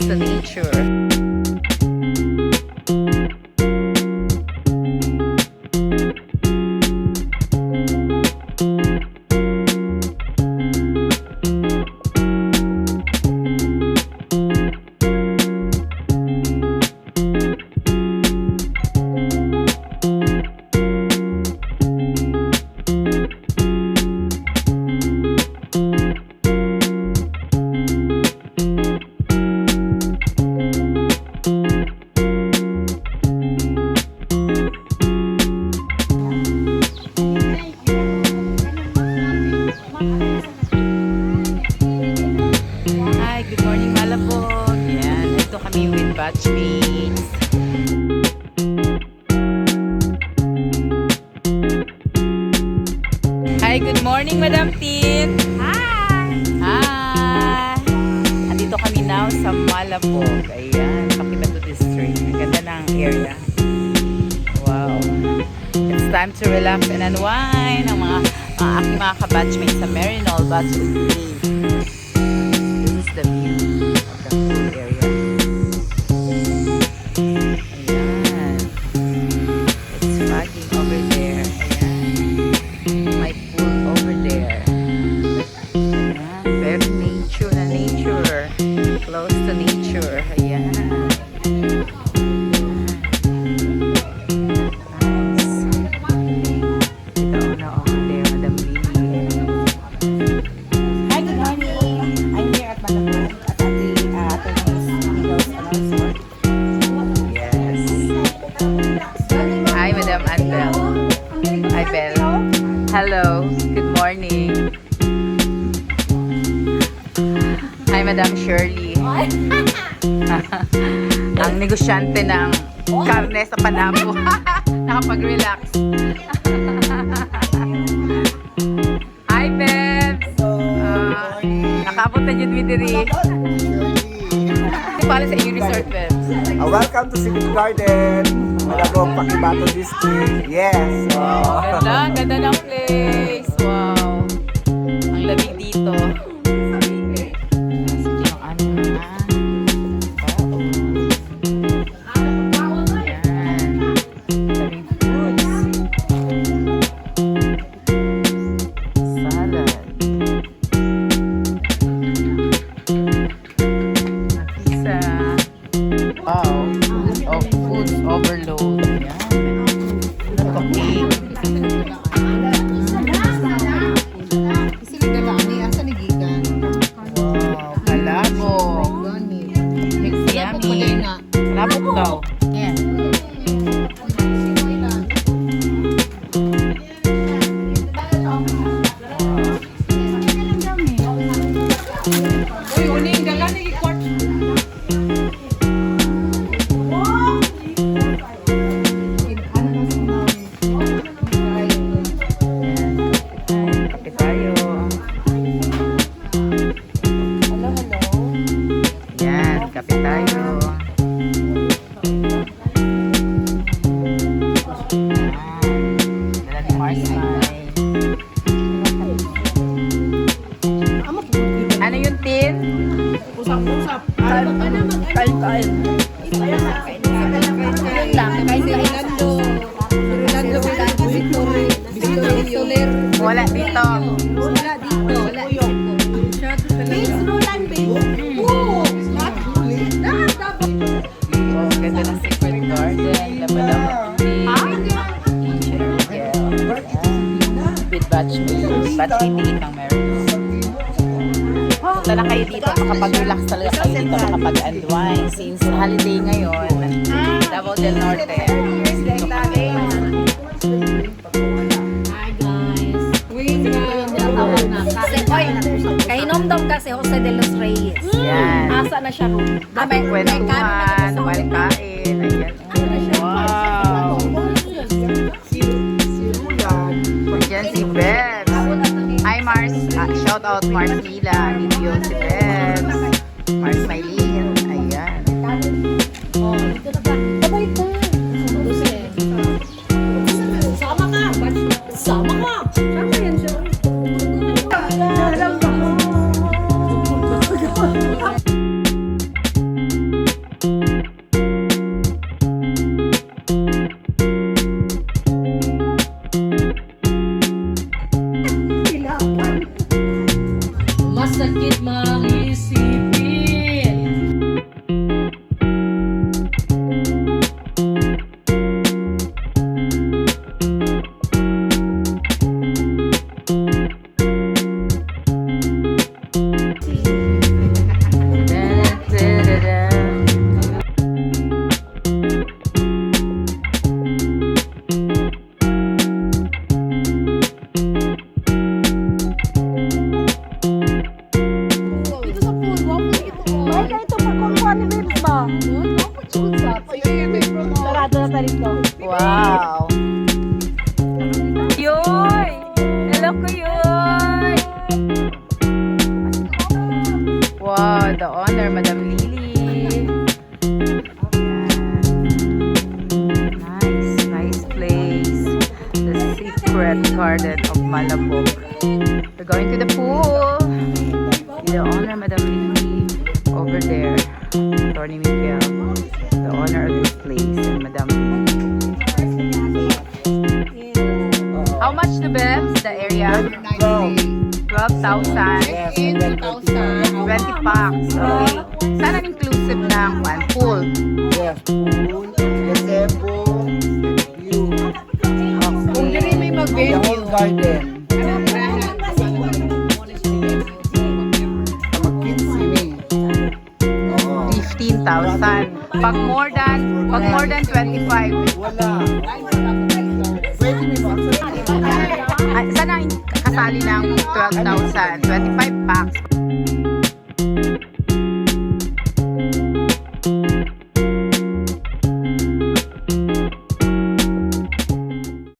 to nature. Hi, good morning Malabog. Yan, ito kami with batchmates. Hi, good morning Madam Tin. Hi! Hi! Andito kami now sa Malabog. Ayan, Pakibatu District. Ang ganda ng area. Wow. It's time to relax and unwind ang mga aking mga kabatchmates sa Merinol Batchmate Day. This is the view of the pool area. Ayan. It's fogging over there. Ayan. My pool over there. Ayan. Very nature na nature. Close to nature. Ayan. Hello, good morning. Hi, Madam Shirley. Ang negosyante ng karne sa Panabo. Nakapag-relax. Hi, Bebs. Nakabot na dyan, Midiri. Para sa iyo resort, Bebs. Welcome to Civic Garden, Malabog, Pakibatu District. Yes. Ganda, ganda ng place. Wow. Ang lamig dito. Labok daw. Yeah. Uy, uning dagan ni court. Kape tayo. Hello, hello. Yan, kape tayo. Ano yung tin? Usap-usap. Kain-kain. Yun lang. Kay si Rinaldo. Victory Soler. Wala dito. Wala dito. Wala dito. Base Roland Base. Oo. Oh, ganda ng Secret Garden. Laba-laba. With batchmate. Batchmate ng Merinol. Punta na kayo dito. Makapag-relax talaga kayo dito. Makapag-unwind. Since holiday ngayon. Davao del Norte. Dito kami. Hi guys. Tinatawag na. Kasi, oy, kainomdom kasi Jose de los Reyes. Yan. Asa na siya? May kwentuhan. While kain. Ayan. Wow. Yan si Bebs. Hi Mars. Shout out Marcila. Video si Bebs. Mars Maylin. Ayan. Oh, dito na ba? Sabay ko. Sama ka. Sama ka. Sama yan siya. sakit maisipin. Ito sa pool, wapo ito. May ka ito pagkukuha ni Babes ba? Wapo chusa. Sarado na tayo ito. Wow! Yoy! Hello ko, Yoy! Wow, the honor, Madam Lily. Nice, nice place. The secret garden of Malabog. We're going to the pool. The honor, Madam Lily. Over there, Attorney Miguel. The honor of this place and Madam Lily. How much the beds, the area? 12,000. Yes, and then 20 packs. Okay. Sana inclusive ng one pool. Yes, pool, gazebo, view, Okay. the whole garden. Mag-kinsini. Oo. 15,000. Pag more than 25. Wala. Pwede may Sana kasali ng 12,000. 25 packs.